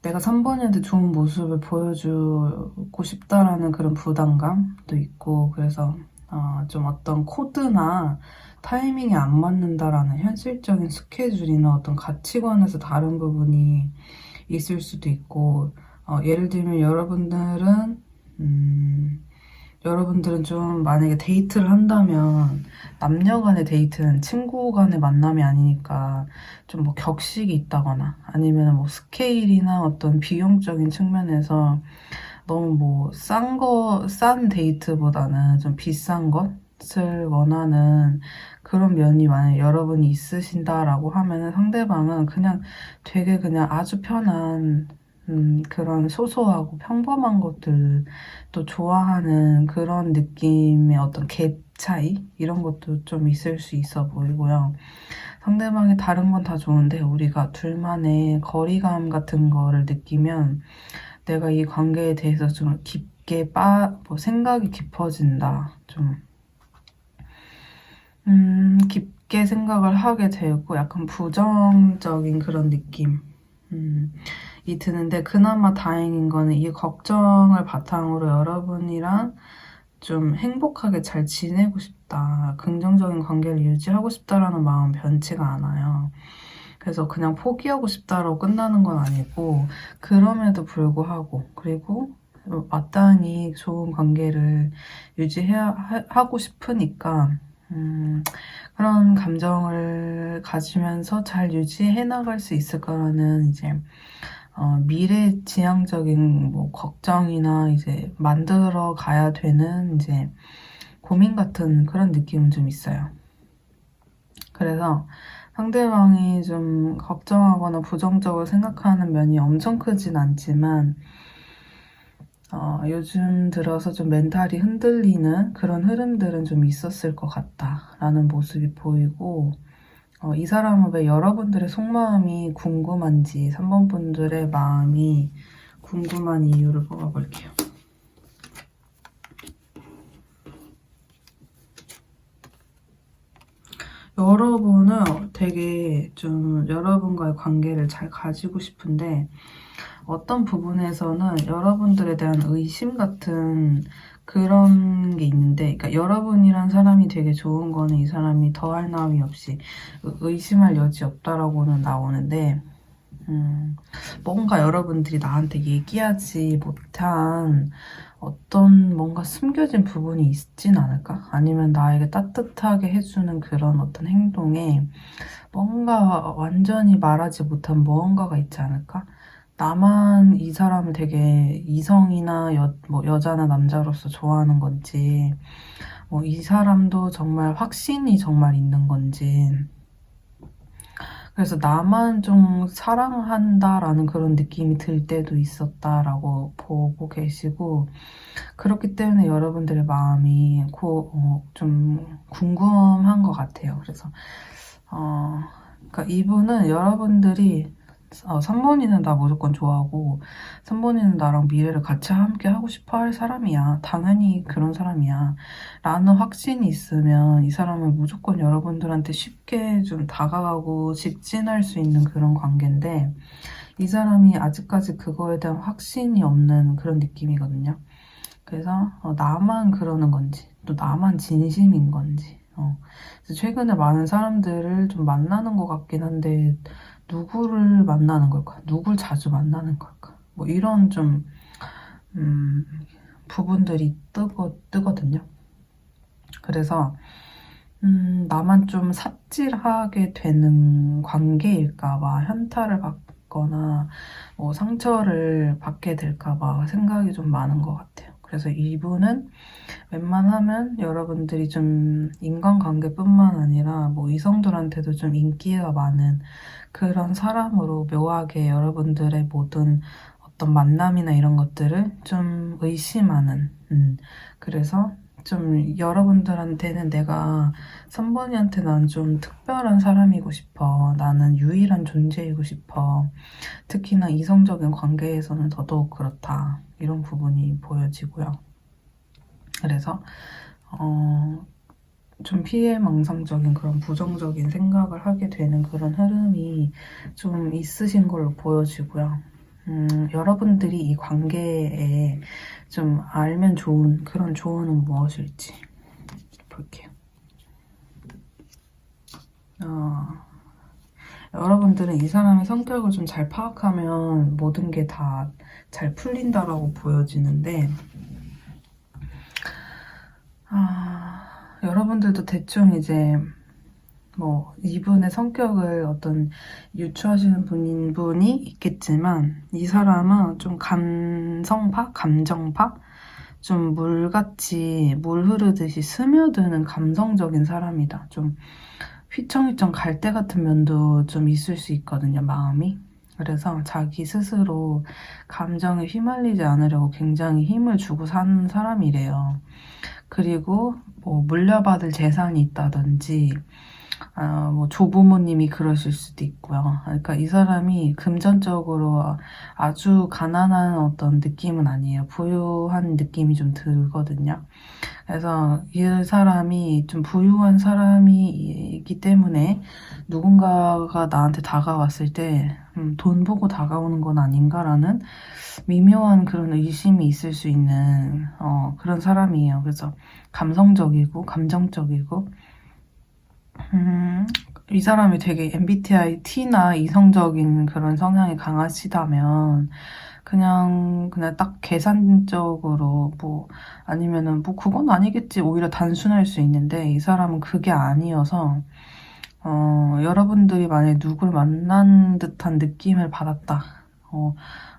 내가 3번한테 좋은 모습을 보여주고 싶다라는 그런 부담감도 있고, 그래서 좀 어떤 코드나 타이밍이 안 맞는다라는 현실적인 스케줄이나 어떤 가치관에서 다른 부분이 있을 수도 있고, 예를 들면 여러분들은 좀 만약에 데이트를 한다면 남녀 간의 데이트는 친구 간의 만남이 아니니까 좀 뭐 격식이 있다거나 아니면 뭐 스케일이나 어떤 비용적인 측면에서 너무 뭐 싼 데이트보다는 좀 비싼 것을 원하는 그런 면이 만약에 여러분이 있으신다라고 하면은 상대방은 그냥 되게 그냥 아주 편한 그런 소소하고 평범한 것들 또 좋아하는 그런 느낌의 어떤 갭 차이? 이런 것도 좀 있을 수 있어 보이고요. 상대방이 다른 건 다 좋은데 우리가 둘만의 거리감 같은 거를 느끼면 내가 이 관계에 대해서 좀 깊게 생각이 깊어진다. 좀 깊게 생각을 하게 되고 약간 부정적인 그런 느낌 이 드는데, 그나마 다행인 거는 이 걱정을 바탕으로 여러분이랑 좀 행복하게 잘 지내고 싶다, 긍정적인 관계를 유지하고 싶다라는 마음 변치가 않아요. 그래서 그냥 포기하고 싶다로 끝나는 건 아니고, 그럼에도 불구하고, 그리고 마땅히 좋은 관계를 하고 싶으니까 그런 감정을 가지면서 잘 유지해 나갈 수 있을 거라는 이제 미래지향적인 뭐 걱정이나 이제 만들어 가야 되는 이제 고민 같은 그런 느낌은 좀 있어요. 그래서 상대방이 좀 걱정하거나 부정적으로 생각하는 면이 엄청 크진 않지만 요즘 들어서 좀 멘탈이 흔들리는 그런 흐름들은 좀 있었을 것 같다라는 모습이 보이고, 이 사람은 왜 여러분들의 속마음이 궁금한지, 3번 분들의 마음이 궁금한 이유를 뽑아볼게요. 여러분은 되게 좀 여러분과의 관계를 잘 가지고 싶은데, 어떤 부분에서는 여러분들에 대한 의심 같은 그런 게 있는데, 그러니까 여러분이란 사람이 되게 좋은 거는 이 사람이 더할 나위 없이 의심할 여지 없다라고는 나오는데, 뭔가 여러분들이 나한테 얘기하지 못한 어떤 뭔가 숨겨진 부분이 있진 않을까? 아니면 나에게 따뜻하게 해주는 그런 어떤 행동에 뭔가 완전히 말하지 못한 무언가가 있지 않을까? 나만 이 사람을 되게 이성이나 여자나 남자로서 좋아하는 건지, 이 사람도 정말 확신이 정말 있는 건지, 그래서 나만 좀 사랑한다라는 그런 느낌이 들 때도 있었다라고 보고 계시고, 그렇기 때문에 여러분들의 마음이 좀 궁금한 것 같아요. 그래서 그러니까 이분은 여러분들이 3번이는 나 무조건 좋아하고 3번이는 나랑 미래를 같이 함께 하고 싶어 할 사람이야, 당연히 그런 사람이야 라는 확신이 있으면 이 사람은 무조건 여러분들한테 쉽게 좀 다가가고 직진할 수 있는 그런 관계인데, 이 사람이 아직까지 그거에 대한 확신이 없는 그런 느낌이거든요. 그래서 나만 그러는 건지, 또 나만 진심인 건지, 그래서 최근에 많은 사람들을 좀 만나는 것 같긴 한데, 누구를 만나는 걸까? 누굴 자주 만나는 걸까? 뭐 이런 좀 부분들이 뜨거든요. 그래서 나만 좀 삽질하게 되는 관계일까봐, 현타를 받거나 뭐 상처를 받게 될까봐 생각이 좀 많은 것 같아요. 그래서 이분은 웬만하면 여러분들이 좀 인간관계뿐만 아니라 뭐 이성들한테도 좀 인기가 많은 그런 사람으로 묘하게 여러분들의 모든 어떤 만남이나 이런 것들을 좀 의심하는, 그래서 좀 여러분들한테는 내가 3번이한테 난 좀 특별한 사람이고 싶어, 나는 유일한 존재이고 싶어, 특히나 이성적인 관계에서는 더더욱 그렇다, 이런 부분이 보여지고요. 그래서 좀 피해망상적인 그런 부정적인 생각을 하게 되는 그런 흐름이 좀 있으신 걸로 보여지고요. 여러분들이 이 관계에 좀 알면 좋은 그런 조언은 무엇일지 볼게요. 여러분들은 이 사람의 성격을 좀 잘 파악하면 모든 게 다 잘 풀린다라고 보여지는데, 여러분들도 대충 이제 뭐 이분의 성격을 어떤 유추하시는 분이 있겠지만, 이 사람은 좀 감성파, 감정파, 좀 물같이 물 흐르듯이 스며드는 감성적인 사람이다. 좀 휘청휘청 갈대 같은 면도 좀 있을 수 있거든요, 마음이. 그래서 자기 스스로 감정에 휘말리지 않으려고 굉장히 힘을 주고 사는 사람이래요. 그리고 뭐 물려받을 재산이 있다든지 뭐 조부모님이 그러실 수도 있고요. 그러니까 이 사람이 금전적으로 아주 가난한 어떤 느낌은 아니에요. 부유한 느낌이 좀 들거든요. 그래서 이 사람이 좀 부유한 사람이기 때문에 누군가가 나한테 다가왔을 때 돈 보고 다가오는 건 아닌가라는 미묘한 그런 의심이 있을 수 있는 그런 사람이에요. 그래서 감성적이고 감정적이고 이 사람이 되게 MBTI T나 이성적인 그런 성향이 강하시다면 그냥 딱 계산적으로 뭐 아니면은 뭐 그건 아니겠지 오히려 단순할 수 있는데 이 사람은 그게 아니어서 여러분들이 만약에 누굴 만난 듯한 느낌을 받았다.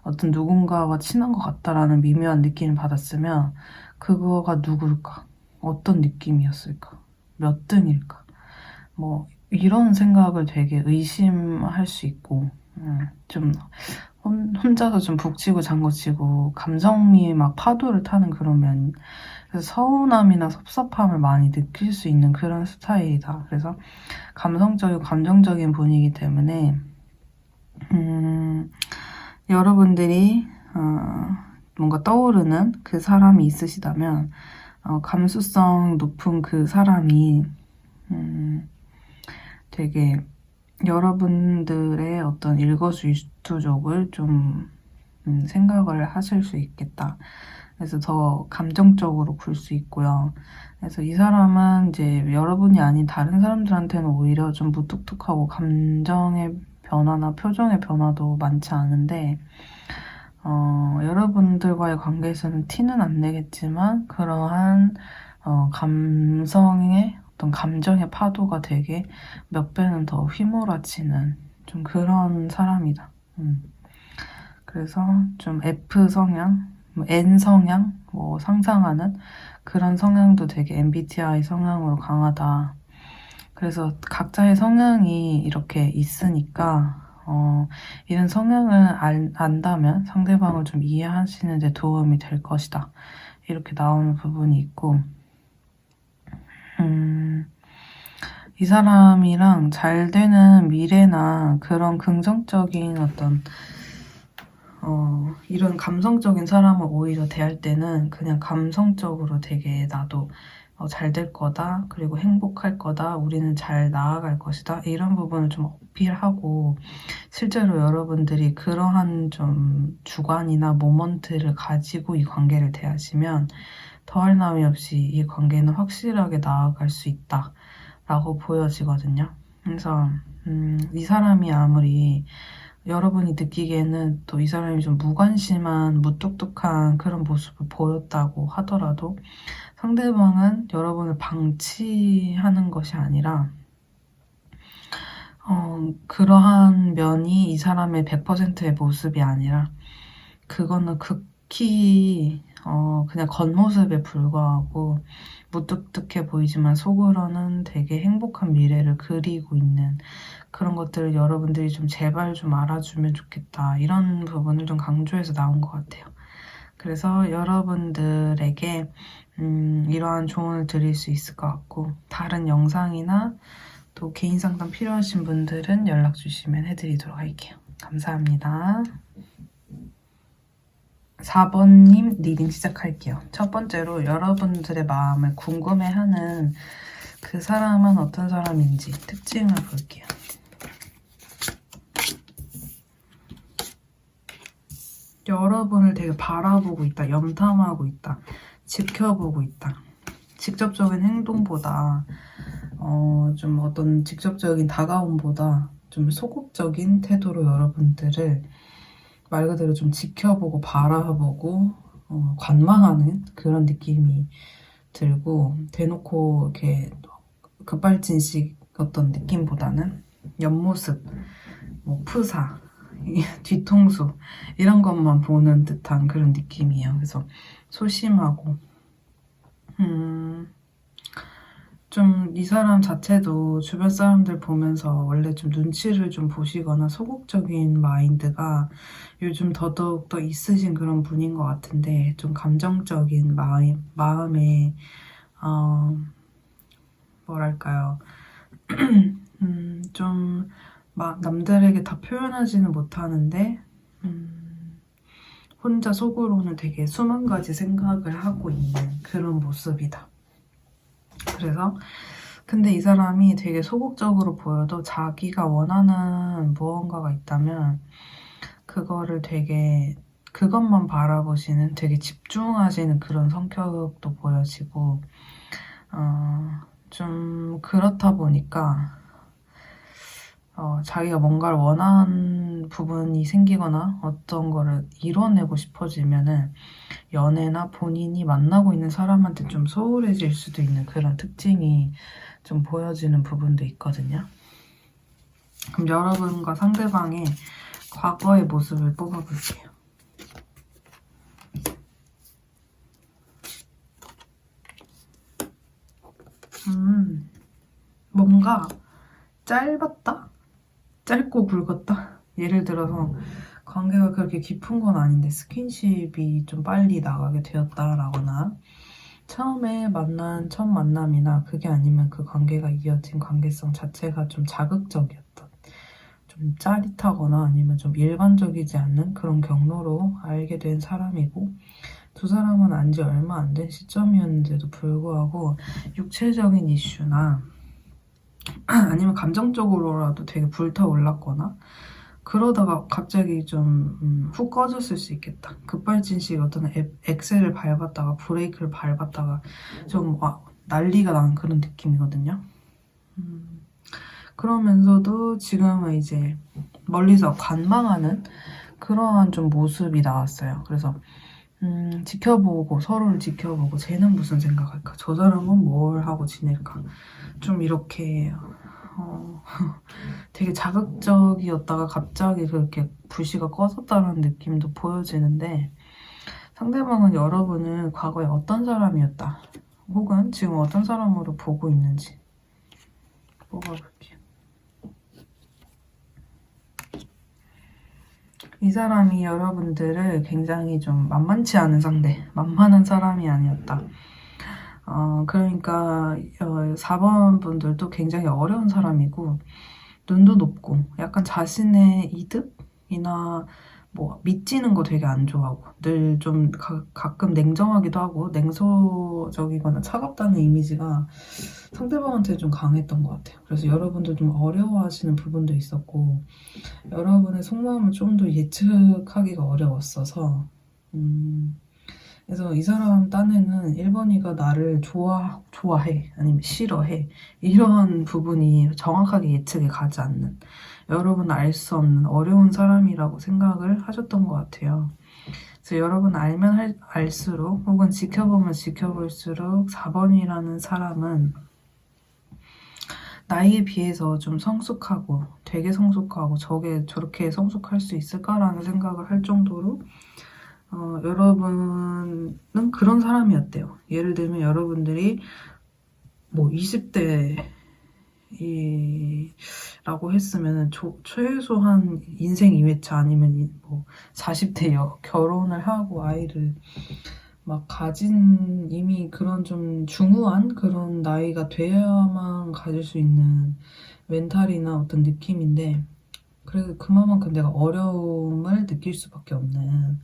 어떤 누군가와 친한 것 같다라는 미묘한 느낌을 받았으면 그거가 누굴까? 어떤 느낌이었을까? 몇 등일까? 뭐 이런 생각을 되게 의심할 수 있고 좀 혼자서 좀 북치고 장구치고 감성이 막 파도를 타는 그런 면 그래서 서운함이나 섭섭함을 많이 느낄 수 있는 그런 스타일이다. 그래서 감성적이고 감정적인 분이기 때문에 여러분들이 뭔가 떠오르는 그 사람이 있으시다면 감수성 높은 그 사람이 되게 여러분들의 어떤 일거수일투족을 좀 생각을 하실 수 있겠다. 그래서 더 감정적으로 굴 수 있고요. 그래서 이 사람은 이제 여러분이 아닌 다른 사람들한테는 오히려 좀 무뚝뚝하고 감정의 변화나 표정의 변화도 많지 않은데 여러분들과의 관계에서는 티는 안 내겠지만 그러한 감성의 어떤 감정의 파도가 되게 몇 배는 더 휘몰아치는 좀 그런 사람이다. 그래서 좀 F 성향, 뭐 N 성향, 뭐 상상하는 그런 성향도 되게 MBTI 성향으로 강하다. 그래서 각자의 성향이 이렇게 있으니까 이런 성향을 안다면 상대방을 좀 이해하시는 데 도움이 될 것이다. 이렇게 나오는 부분이 있고 이 사람이랑 잘 되는 미래나 그런 긍정적인 어떤 이런 감성적인 사람을 오히려 대할 때는 그냥 감성적으로 되게 나도 잘 될 거다, 그리고 행복할 거다, 우리는 잘 나아갈 것이다 이런 부분을 좀 어필하고 실제로 여러분들이 그러한 좀 주관이나 모먼트를 가지고 이 관계를 대하시면 더할 나위 없이 이 관계는 확실하게 나아갈 수 있다 라고 보여지거든요. 그래서 이 사람이 아무리 여러분이 느끼기에는 또 이 사람이 좀 무관심한, 무뚝뚝한 그런 모습을 보였다고 하더라도 상대방은 여러분을 방치하는 것이 아니라 그러한 면이 이 사람의 100%의 모습이 아니라 그거는 극히 그냥 겉모습에 불과하고 무뚝뚝해 보이지만 속으로는 되게 행복한 미래를 그리고 있는 그런 것들을 여러분들이 좀 제발 좀 알아주면 좋겠다. 이런 부분을 좀 강조해서 나온 것 같아요. 그래서 여러분들에게 이러한 조언을 드릴 수 있을 것 같고 다른 영상이나 또 개인 상담 필요하신 분들은 연락 주시면 해드리도록 할게요. 감사합니다. 4번님 리딩 시작할게요. 첫 번째로 여러분들의 마음을 궁금해하는 그 사람은 어떤 사람인지 특징을 볼게요. 여러분을 되게 바라보고 있다, 염탐하고 있다, 지켜보고 있다. 직접적인 행동보다 좀 어떤 직접적인 다가옴보다 좀 소극적인 태도로 여러분들을 말 그대로 좀 지켜보고 바라보고 관망하는 그런 느낌이 들고 대놓고 이렇게 급발진식 어떤 느낌보다는 옆모습, 뭐 프사, 뒤통수 이런 것만 보는 듯한 그런 느낌이에요. 그래서 소심하고 좀 이 사람 자체도 주변 사람들 보면서 원래 좀 눈치를 좀 보시거나 소극적인 마인드가 요즘 더더욱 더 있으신 그런 분인 것 같은데 좀 감정적인 마음에 뭐랄까요, 좀 막 남들에게 다 표현하지는 못하는데 혼자 속으로는 되게 수만 가지 생각을 하고 있는 그런 모습이다. 그래서 근데 이 사람이 되게 소극적으로 보여도 자기가 원하는 무언가가 있다면 그거를 되게 그것만 바라보시는 되게 집중하시는 그런 성격도 보여지고 좀 그렇다 보니까 자기가 뭔가를 원하는 부분이 생기거나 어떤 거를 이뤄내고 싶어지면은 연애나 본인이 만나고 있는 사람한테 좀 소홀해질 수도 있는 그런 특징이 좀 보여지는 부분도 있거든요. 그럼 여러분과 상대방의 과거의 모습을 뽑아볼게요. 뭔가 짧았다? 짧고 굵었다? 예를 들어서 관계가 그렇게 깊은 건 아닌데 스킨십이 좀 빨리 나가게 되었다라거나 처음에 만난 첫 만남이나 그게 아니면 그 관계가 이어진 관계성 자체가 좀 자극적이었던 좀 짜릿하거나 아니면 좀 일반적이지 않는 그런 경로로 알게 된 사람이고 두 사람은 안지 얼마 안 된 시점이었는데도 불구하고 육체적인 이슈나 아니면 감정적으로라도 되게 불타올랐거나 그러다가 갑자기 좀 훅 꺼졌을 수 있겠다. 급발진식 어떤 엑셀을 밟았다가 브레이크를 밟았다가 좀 난리가 난 그런 느낌이거든요. 그러면서도 지금은 이제 멀리서 관망하는 그러한 좀 모습이 나왔어요. 그래서 지켜보고 서로를 지켜보고 쟤는 무슨 생각할까? 저 사람은 뭘 하고 지낼까? 좀 이렇게 되게 자극적이었다가 갑자기 그렇게 불씨가 꺼졌다는 느낌도 보여지는데 상대방은 여러분을 과거에 어떤 사람이었다 혹은 지금 어떤 사람으로 보고 있는지 뽑아볼게요. 이 사람이 여러분들을 굉장히 좀 만만치 않은 상대, 만만한 사람이 아니었다. 그러니까 4번 분들도 굉장히 어려운 사람이고 눈도 높고 약간 자신의 이득이나 뭐 미치는 거 되게 안 좋아하고 늘 좀 가끔 냉정하기도 하고 냉소적이거나 차갑다는 이미지가 상대방한테 좀 강했던 것 같아요. 그래서 여러분들 좀 어려워하시는 부분도 있었고 여러분의 속마음을 좀 더 예측하기가 어려웠어서 그래서 이 사람 딴에는 1번이가 나를 좋아해 아니면 싫어해 이런 부분이 정확하게 예측이 가지 않는 여러분은 알 수 없는 어려운 사람이라고 생각을 하셨던 것 같아요. 그래서 여러분 알면 알수록 혹은 지켜보면 지켜볼수록 4번이라는 사람은 나이에 비해서 좀 성숙하고 되게 성숙하고 저렇게 성숙할 수 있을까라는 생각을 할 정도로 여러분은 그런 사람이었대요. 예를 들면 여러분들이 뭐 20대 라고 했으면 최소한 인생 2회차 아니면 뭐 40대요. 결혼을 하고 아이를 막 가진 이미 그런 좀 중후한 그런 나이가 돼야만 가질 수 있는 멘탈이나 어떤 느낌인데 그래서 그만큼 내가 어려움을 느낄 수밖에 없는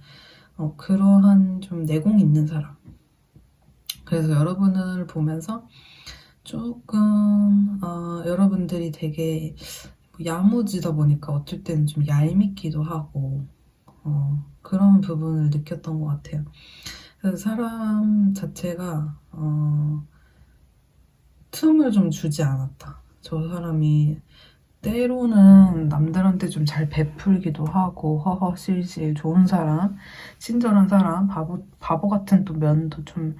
그러한 좀 내공 있는 사람. 그래서 여러분을 보면서 조금 여러분들이 되게 야무지다 보니까 어쩔 때는 좀 얄밉기도 하고 그런 부분을 느꼈던 것 같아요. 그래서 사람 자체가 틈을 좀 주지 않았다. 저 사람이 때로는 남들한테 좀 잘 베풀기도 하고 허허실실 좋은 사람, 친절한 사람, 바보 같은 또 면도 좀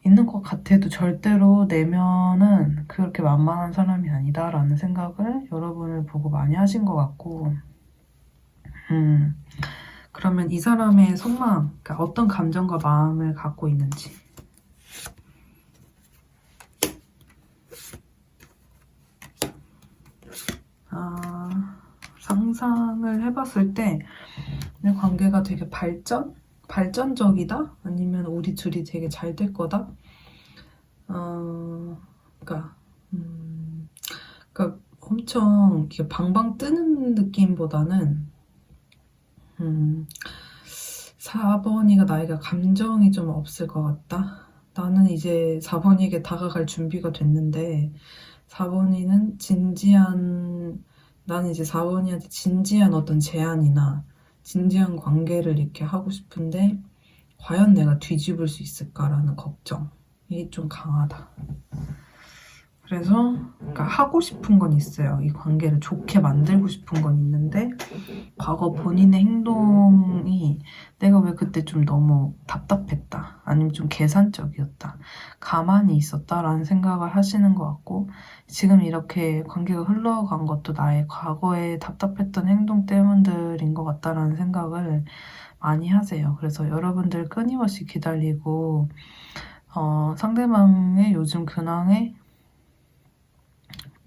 있는 것 같아도 절대로 내면은 그렇게 만만한 사람이 아니다라는 생각을 여러분을 보고 많이 하신 것 같고 그러면 이 사람의 속마음, 그러니까 어떤 감정과 마음을 갖고 있는지 상상을 해봤을 때 내 관계가 되게 발전적이다? 아니면 우리 둘이 되게 잘 될 거다? 그러니까 그러니까 엄청 이렇게 방방 뜨는 느낌보다는 4번이가 나이가 감정이 좀 없을 것 같다. 나는 이제 4번이에게 다가갈 준비가 됐는데 4번이는 나는 이제 4번이한테 진지한 어떤 제안이나 진지한 관계를 이렇게 하고 싶은데 과연 내가 뒤집을 수 있을까라는 걱정이 좀 강하다. 그래서 그러니까 하고 싶은 건 있어요. 이 관계를 좋게 만들고 싶은 건 있는데 과거 본인의 행동이 내가 왜 그때 좀 너무 답답했다. 아니면 좀 계산적이었다. 가만히 있었다라는 생각을 하시는 것 같고 지금 이렇게 관계가 흘러간 것도 나의 과거에 답답했던 행동 때문들인 것 같다라는 생각을 많이 하세요. 그래서 여러분들 끊임없이 기다리고 상대방의 요즘 근황에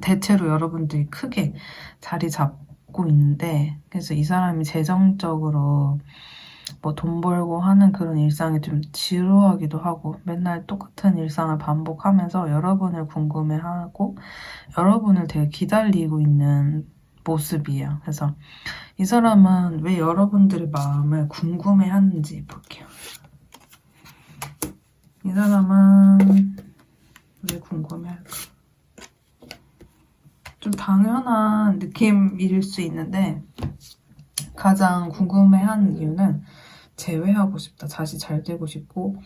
대체로 여러분들이 크게 자리 잡고 있는데 그래서 이 사람이 재정적으로 뭐 돈 벌고 하는 그런 일상이 좀 지루하기도 하고 맨날 똑같은 일상을 반복하면서 여러분을 궁금해하고 여러분을 되게 기다리고 있는 모습이에요. 그래서 이 사람은 왜 여러분들의 마음을 궁금해하는지 볼게요. 이 사람은 왜 궁금해할까? 좀 당연한 느낌일 수 있는데 가장 궁금해하는 이유는 제외하고 싶다. 다시 잘 되고 싶고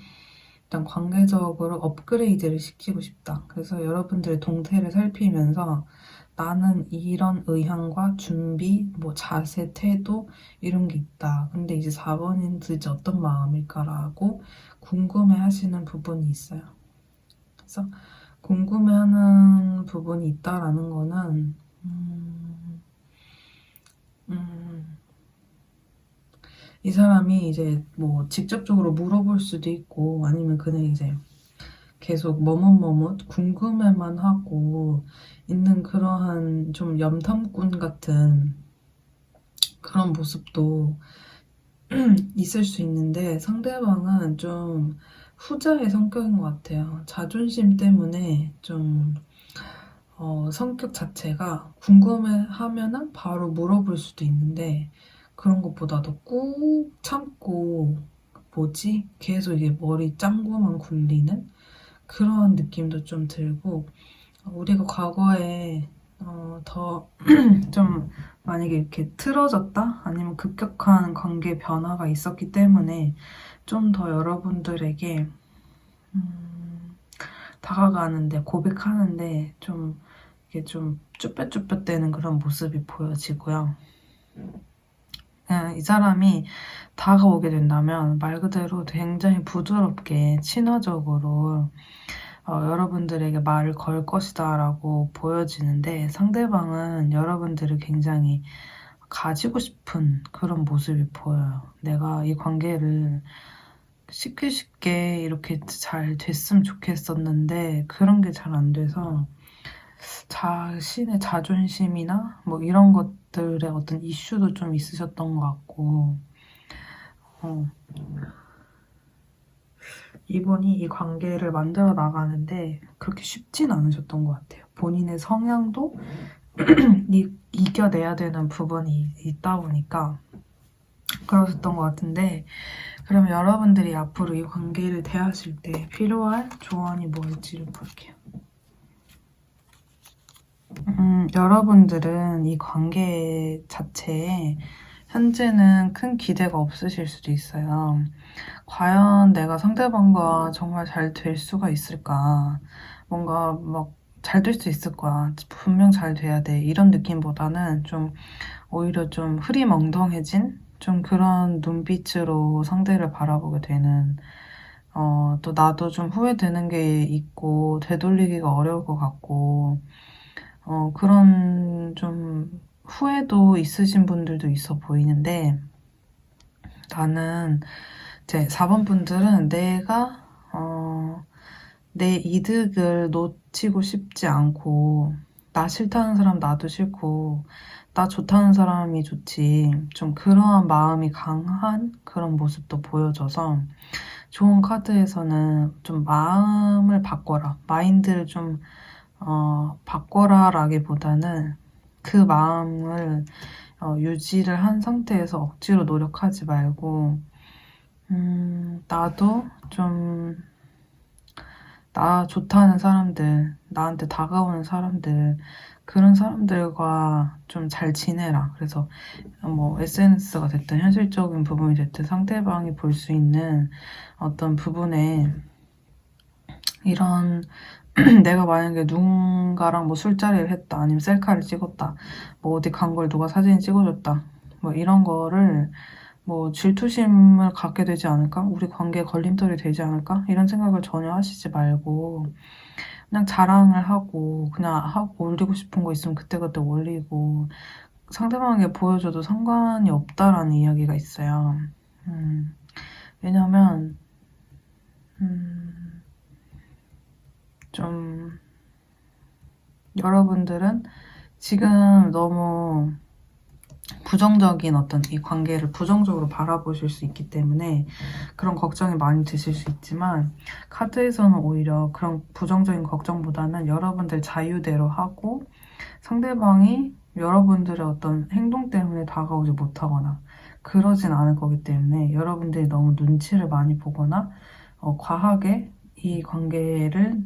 일단 관계적으로 업그레이드를 시키고 싶다. 그래서 여러분들의 동태를 살피면서 나는 이런 의향과 준비, 뭐 자세, 태도 이런 게 있다. 근데 이제 4번인 도대체 어떤 마음일까라고 궁금해하시는 부분이 있어요. 그래서 궁금해하는 부분이 있다라는 거는 이 사람이 이제 뭐 직접적으로 물어볼 수도 있고 아니면 그냥 이제 계속 머뭇머뭇 궁금해만 하고 있는 그러한 좀 염탐꾼 같은 그런 모습도 있을 수 있는데 상대방은 좀 후자의 성격인 것 같아요. 자존심 때문에 좀 성격 자체가 궁금해하면은 바로 물어볼 수도 있는데 그런 것보다도 꾹 참고 뭐지? 계속 이게 머리 짱구만 굴리는 그런 느낌도 좀 들고 우리가 과거에 더 좀 만약에 이렇게 틀어졌다? 아니면 급격한 관계 변화가 있었기 때문에 좀 더 여러분들에게 다가가는데 고백하는데 좀 이게 좀 쭈뼛쭈뼛대는 그런 모습이 보여지고요. 이 사람이 다가오게 된다면 말 그대로 굉장히 부드럽게 친화적으로 여러분들에게 말을 걸 것이다 라고 보여지는데 상대방은 여러분들을 굉장히 가지고 싶은 그런 모습이 보여요. 내가 이 관계를 쉽게 쉽게 이렇게 잘 됐으면 좋겠었는데 그런 게 잘 안 돼서 자신의 자존심이나 뭐 이런 것들의 어떤 이슈도 좀 있으셨던 것 같고 이분이 이 관계를 만들어 나가는데 그렇게 쉽진 않으셨던 것 같아요. 본인의 성향도 이겨내야 되는 부분이 있다 보니까 그러셨던 것 같은데 그럼 여러분들이 앞으로 이 관계를 대하실 때 필요할 조언이 뭘지를 볼게요. 여러분들은 이 관계 자체에 현재는 큰 기대가 없으실 수도 있어요. 과연 내가 상대방과 정말 잘 될 수가 있을까? 뭔가 막 잘 될 수 있을 거야. 분명 잘 돼야 돼. 이런 느낌보다는 좀 오히려 좀 흐리멍덩해진 좀 그런 눈빛으로 상대를 바라보게 되는 또 나도 좀 후회되는 게 있고 되돌리기가 어려울 것 같고 그런 좀 후회도 있으신 분들도 있어 보이는데 나는 이제 4번 분들은 내가 내 이득을 놓치고 싶지 않고 나 싫다는 사람 나도 싫고 나 좋다는 사람이 좋지 좀 그러한 마음이 강한 그런 모습도 보여져서 좋은 카드에서는 좀 마음을 바꿔라 마인드를 좀 바꿔라라기보다는 그 마음을 유지를 한 상태에서 억지로 노력하지 말고 나도 좀 나 좋다는 사람들, 나한테 다가오는 사람들, 그런 사람들과 좀 잘 지내라. 그래서 뭐 SNS가 됐든 현실적인 부분이 됐든 상대방이 볼 수 있는 어떤 부분에 이런 내가 만약에 누군가랑 뭐 술자리를 했다, 아니면 셀카를 찍었다, 뭐 어디 간 걸 누가 사진 찍어줬다, 뭐 이런 거를 뭐 질투심을 갖게 되지 않을까? 우리 관계에 걸림돌이 되지 않을까? 이런 생각을 전혀 하시지 말고 그냥 자랑을 하고 그냥 하고 올리고 싶은 거 있으면 그때그때 올리고 상대방에게 보여줘도 상관이 없다라는 이야기가 있어요. 왜냐면 좀 여러분들은 지금 너무 부정적인 어떤 이 관계를 부정적으로 바라보실 수 있기 때문에 그런 걱정이 많이 드실 수 있지만 카드에서는 오히려 그런 부정적인 걱정보다는 여러분들 자유대로 하고 상대방이 여러분들의 어떤 행동 때문에 다가오지 못하거나 그러진 않을 거기 때문에 여러분들이 너무 눈치를 많이 보거나 과하게 이 관계를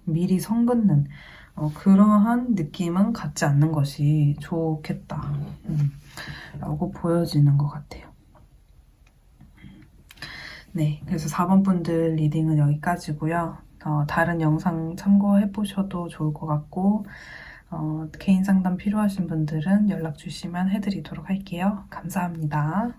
미리 선긋는 그러한 느낌은 갖지 않는 것이 좋겠다 라고 보여지는 것 같아요. 네, 그래서 4번 분들 리딩은 여기까지고요. 다른 영상 참고해 보셔도 좋을 것 같고 개인 상담 필요하신 분들은 연락 주시면 해드리도록 할게요. 감사합니다.